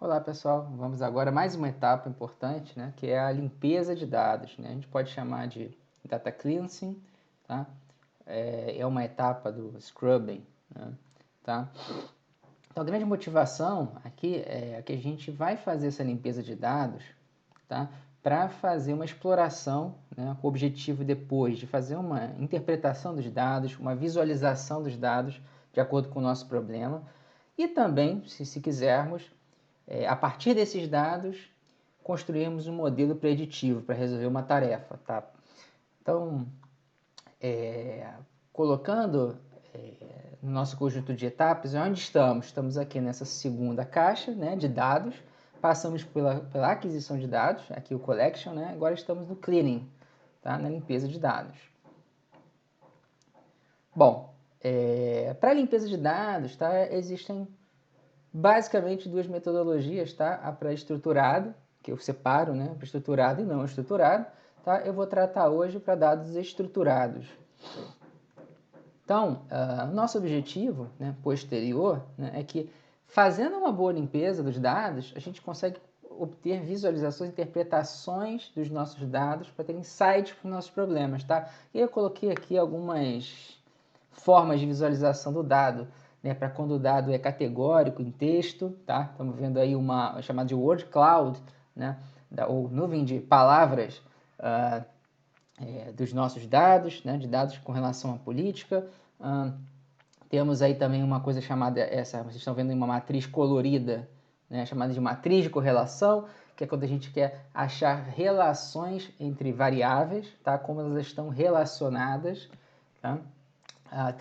Olá pessoal, vamos agora a mais uma etapa importante, né, que é a limpeza de dados, né? A gente pode chamar de data cleansing, tá? É uma etapa do scrubbing, né? Tá? Então a grande motivação aqui é que a gente vai fazer essa limpeza de dados, tá? Para fazer uma exploração, né, com o objetivo depois de fazer uma interpretação dos dados, uma visualização dos dados de acordo com o nosso problema e também, se quisermos, a partir desses dados, construirmos um modelo preditivo para resolver uma tarefa. Tá? Então, colocando no nosso conjunto de etapas, onde estamos? Estamos aqui nessa segunda caixa, né, de dados, passamos pela aquisição de dados, aqui o collection, né, agora estamos no cleaning, tá, na limpeza de dados. Bom, para a limpeza de dados, tá, existem basicamente duas metodologias, tá? A pré-estruturado, que eu separo, né, para estruturado e não estruturado, tá? Eu vou tratar hoje para dados estruturados. Então, nosso objetivo, né, posterior, né, é que fazendo uma boa limpeza dos dados, a gente consegue obter visualizações, interpretações dos nossos dados para ter insights para os nossos problemas, tá? E eu coloquei aqui algumas formas de visualização do dado, né, para quando o dado é categórico em texto, tá? Estamos vendo aí uma chamada de word cloud, né, ou nuvem de palavras dos nossos dados, né, de dados com relação à política. Temos aí também uma coisa chamada, vocês estão vendo uma matriz colorida, né, chamada de matriz de correlação, que é quando a gente quer achar relações entre variáveis, tá, como elas estão relacionadas. Tá?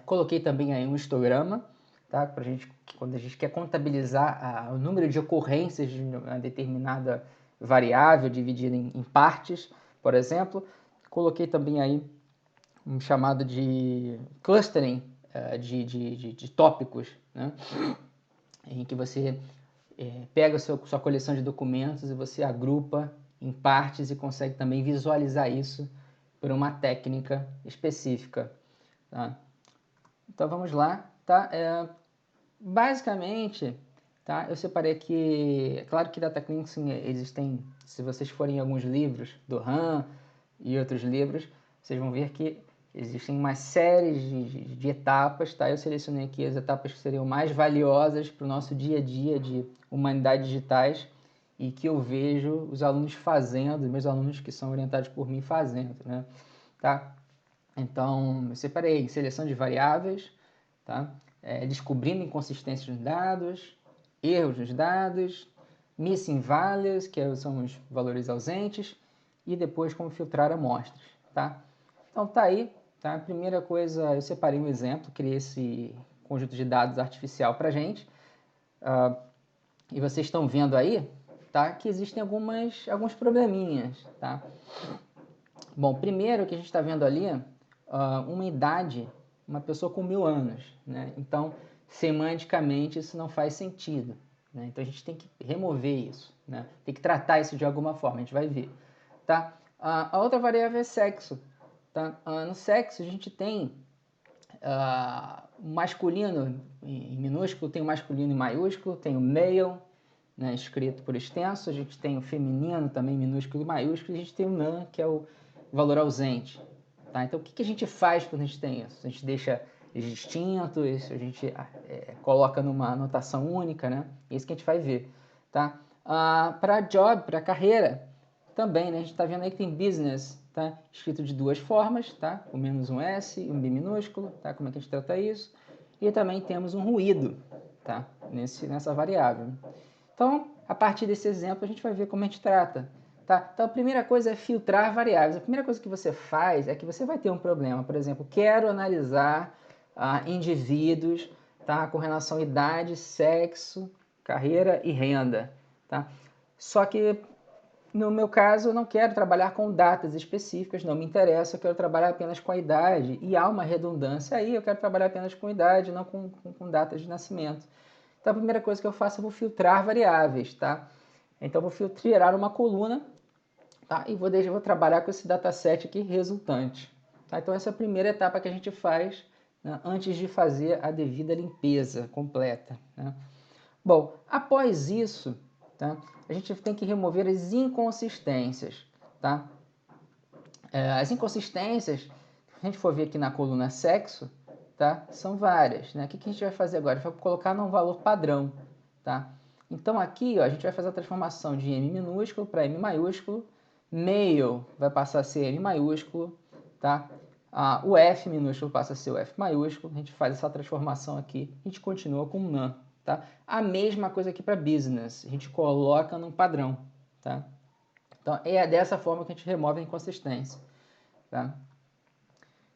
Coloquei também aí um histograma, tá? Pra gente, quando a gente quer contabilizar o número de ocorrências de uma determinada variável dividida em partes, por exemplo. Coloquei também aí um chamado de clustering de tópicos, né? Em que você pega a sua coleção de documentos e você agrupa em partes e consegue também visualizar isso por uma técnica específica. Tá? Então vamos lá, tá? Basicamente, tá? Eu separei aqui, é claro que data cleansing existem, se vocês forem em alguns livros do RAM e outros livros, vocês vão ver que existem uma série de etapas, tá? Eu selecionei aqui as etapas que seriam mais valiosas para o nosso dia a dia de humanidades digitais e que eu vejo os alunos fazendo, meus alunos que são orientados por mim fazendo, né? Tá? Então, eu separei seleção de variáveis, tá? Descobrindo inconsistências nos dados, erros nos dados, missing values, que são os valores ausentes, e depois como filtrar amostras. Tá? Então, tá aí. Tá? A primeira coisa, eu separei um exemplo, criei esse conjunto de dados artificial para a gente. E vocês estão vendo aí, tá, que existem alguns probleminhas. Tá? Bom, primeiro que a gente está vendo ali, uma idade, uma pessoa com 1000 anos, né? Então, semanticamente, isso não faz sentido, né? Então, a gente tem que remover isso, né? Tem que tratar isso de alguma forma, a gente vai ver, tá? A outra variável é sexo, tá? No sexo, a gente tem masculino em minúsculo, tem o masculino em maiúsculo, tem o male, né, escrito por extenso, a gente tem o feminino também minúsculo e maiúsculo, e a gente tem o nan, que é o valor ausente. Tá? Então, o que a gente faz quando a gente tem isso? A gente deixa distintos, a gente coloca numa anotação única, né? É isso que a gente vai ver. Tá? Para job, para carreira, também, né? A gente está vendo aí que tem business, tá? Escrito de duas formas, tá? Com menos um S e um B minúsculo, tá? Como é que a gente trata isso? E também temos um ruído, tá? Nessa variável. Então, a partir desse exemplo, a gente vai ver como a gente trata. Tá? Então, a primeira coisa é filtrar variáveis. A primeira coisa que você faz é que você vai ter um problema. Por exemplo, quero analisar indivíduos, tá, com relação à idade, sexo, carreira e renda. Tá? Só que, no meu caso, eu não quero trabalhar com datas específicas, não me interessa, eu quero trabalhar apenas com a idade. E há uma redundância aí, eu quero trabalhar apenas com idade, não com datas de nascimento. Então, a primeira coisa que eu faço, eu vou filtrar variáveis, tá? Então, eu vou tirar uma coluna, tá? E vou trabalhar com esse dataset aqui resultante. Tá? Então, essa é a primeira etapa que a gente faz, né, antes de fazer a devida limpeza completa. Né? Bom, após isso, tá? A gente tem que remover as inconsistências, tá? As inconsistências, se a gente for ver aqui na coluna sexo, tá? São várias, né? O que a gente vai fazer agora? A gente vai colocar num valor padrão, tá? Então aqui, ó, a gente vai fazer a transformação de M minúsculo para M maiúsculo, male vai passar a ser M maiúsculo, tá? O F minúsculo passa a ser o F maiúsculo, a gente faz essa transformação aqui, a gente continua com NaN, tá? A mesma coisa aqui para business, a gente coloca num padrão, tá? Então, é dessa forma que a gente remove a inconsistência, tá?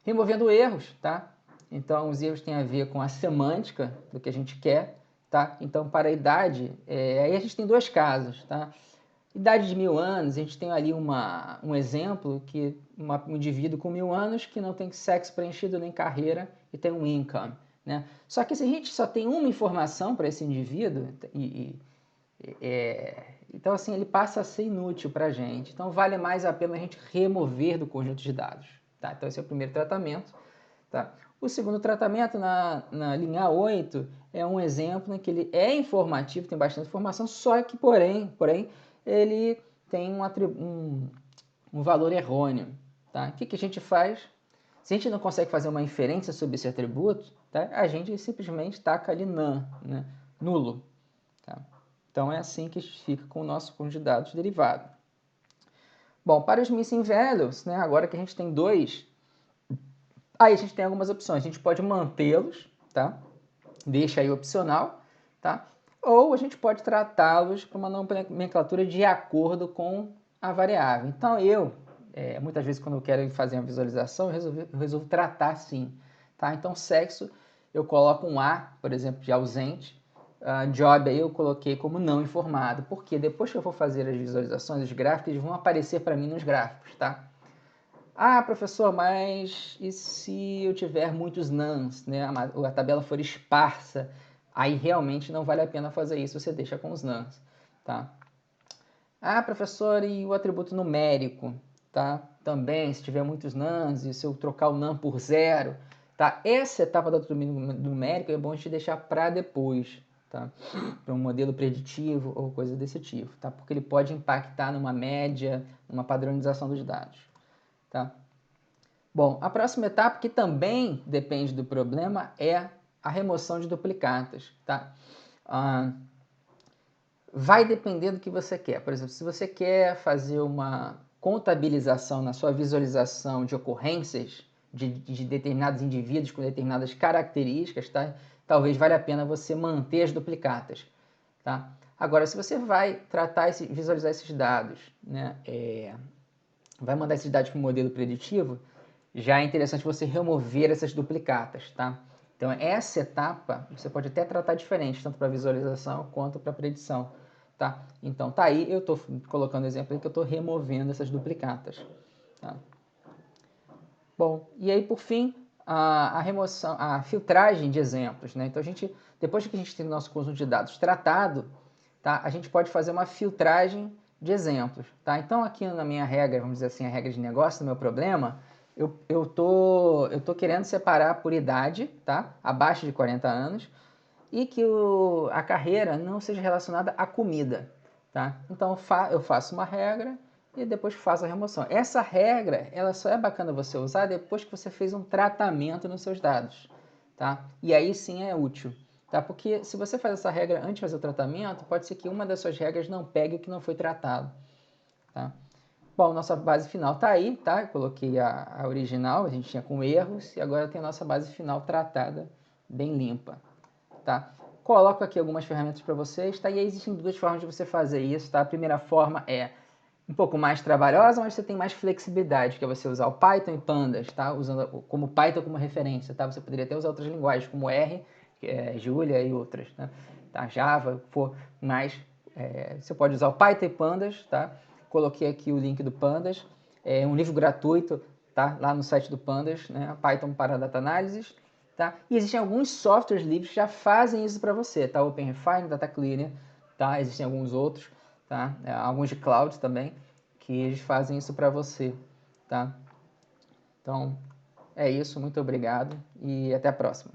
Removendo erros, tá? Então, os erros têm a ver com a semântica do que a gente quer, tá? Então, para a idade, aí a gente tem dois casos, tá? Idade de 1000 anos, a gente tem ali um exemplo que um indivíduo com 1000 anos que não tem sexo preenchido nem carreira e tem um income, né? Só que se a gente só tem uma informação para esse indivíduo, então assim, ele passa a ser inútil para a gente. Então vale mais a pena a gente remover do conjunto de dados, tá? Então esse é o primeiro tratamento, tá? O segundo tratamento, na linha 8, é um exemplo em que ele é informativo, tem bastante informação, só que, porém ele tem um valor errôneo, tá? O que a gente faz? Se a gente não consegue fazer uma inferência sobre esse atributo, tá? A gente simplesmente taca ali NaN, né? Nulo, tá? Então é assim que a gente fica com o nosso conjunto de dados derivado. Bom, para os missing values, né? Agora que a gente tem dois, aí a gente tem algumas opções. A gente pode mantê-los, tá? Deixa aí opcional, tá? Ou a gente pode tratá-los para uma nomenclatura de acordo com a variável. Então muitas vezes quando eu quero fazer uma visualização, eu resolvo tratar assim, tá? Então sexo, eu coloco um A, por exemplo, de ausente. Job aí eu coloquei como não informado, porque depois que eu for fazer as visualizações, os gráficos, eles vão aparecer para mim nos gráficos, tá? Ah, professor, mas e se eu tiver muitos nãs, né? A tabela for esparsa, aí realmente não vale a pena fazer isso, você deixa com os nãs, tá? Ah, professor, e o atributo numérico, tá? Também, se tiver muitos nãs e se eu trocar o nã por zero, tá? Essa etapa do atributo numérico é bom a gente deixar para depois, tá? Para um modelo preditivo ou coisa desse tipo, tá? Porque ele pode impactar numa média, numa padronização dos dados. Tá? Bom, a próxima etapa, que também depende do problema, é a remoção de duplicatas. Tá? Vai depender do que você quer. Por exemplo, se você quer fazer uma contabilização na sua visualização de ocorrências de determinados indivíduos com determinadas características, tá? Talvez valha a pena você manter as duplicatas. Tá? Agora, se você vai visualizar esses dados, né, vai mandar esses dados para o modelo preditivo, já é interessante você remover essas duplicatas, tá? Então, essa etapa você pode até tratar diferente, tanto para visualização quanto para predição, tá? Então, tá aí, eu estou colocando exemplo aí que eu estou removendo essas duplicatas, tá? Bom, e aí, por fim, a remoção, a filtragem de exemplos, né? Então, depois que a gente tem o nosso conjunto de dados tratado, tá? A gente pode fazer uma filtragem de exemplos, tá? Então, aqui na minha regra, vamos dizer assim, a regra de negócio, no meu problema, eu tô querendo separar por idade, tá? Abaixo de 40 anos, e que a carreira não seja relacionada à comida, tá? Então, eu faço uma regra e depois faço a remoção. Essa regra, ela só é bacana você usar depois que você fez um tratamento nos seus dados, tá? E aí sim é útil, tá? Porque se você faz essa regra antes de fazer o tratamento, pode ser que uma das suas regras não pegue o que não foi tratado, tá? Bom, nossa base final está aí, tá? Eu coloquei a original, a gente tinha com erros, e agora tem a nossa base final tratada, bem limpa, tá? Coloco aqui algumas ferramentas para vocês, tá? E aí existem duas formas de você fazer isso, tá? A primeira forma é um pouco mais trabalhosa, mas você tem mais flexibilidade, que é você usar o Python e Pandas, tá? Usando como Python como referência, tá? Você poderia até usar outras linguagens, como R, Julia e outras, né? Tá? Java, mas você pode usar o Python e Pandas, tá? Coloquei aqui o link do Pandas, é um livro gratuito, tá? Lá no site do Pandas, né? Python para Data Analysis, tá? E existem alguns softwares livres que já fazem isso para você, tá? OpenRefine, Data Cleaner, tá? Existem alguns outros, tá? Alguns de cloud também, que eles fazem isso para você, tá? Então, é isso, muito obrigado e até a próxima.